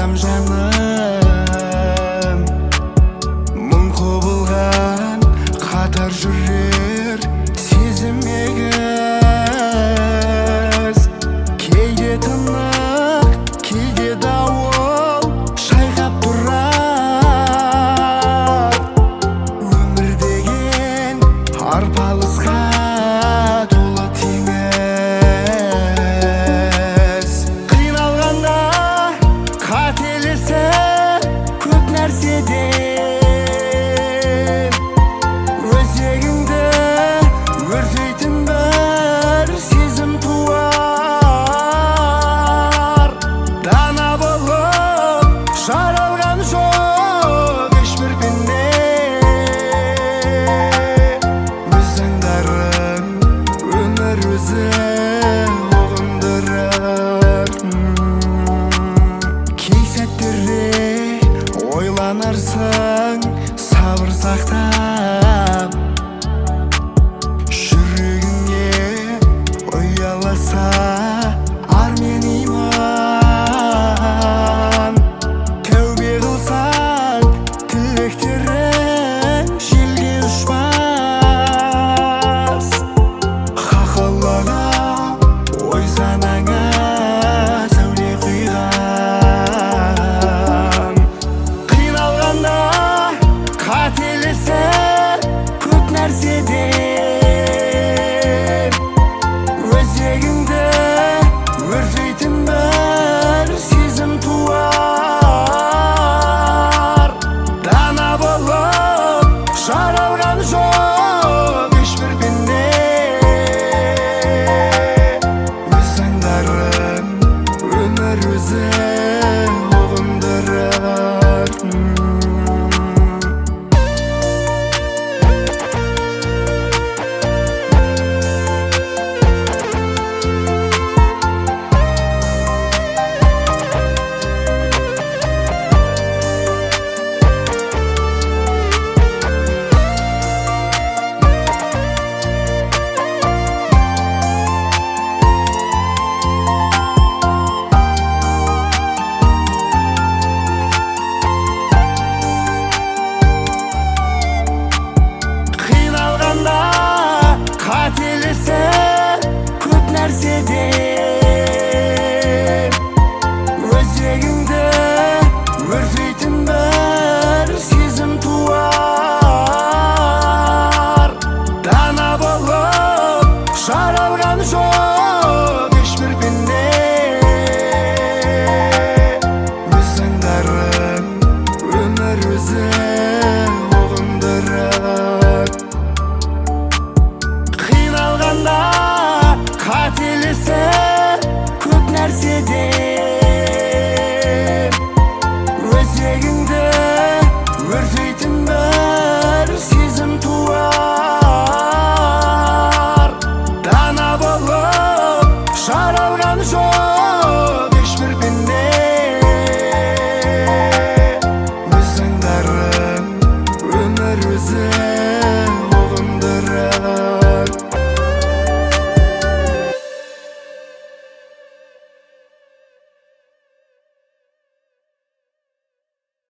сағынам жаным, мұң құбылған қатар жүрер сезім егіз. Кейде тынық, кейде дауыл шайқап тұрар. Өмір деген арпалысқа толы теңіз. Қиналғанда қателесіп көп нәрседен өзегіңді өртейтін бір сезім туар. Дана болып жаралған жоқ ешбір пенде, өз заңдарын өмір өзі ұғындырар. Кей сәттерде ойланарсың сабыр сақтап, жүрегіңе ұяласа ар мен иман. Тәубе қылсаң тілектерің желге ұшпас. Хақылыға ой санаңа сәуле құйған. Қиналғанда қателесіп көп нәрседен өзегіңді өртейтін бір сезім туар. Дана болып жаралған жоқ ешбір пенде, өз заңдарын өмір өзі ұғындырар. Қиналғанда қателесіп көп нәрседен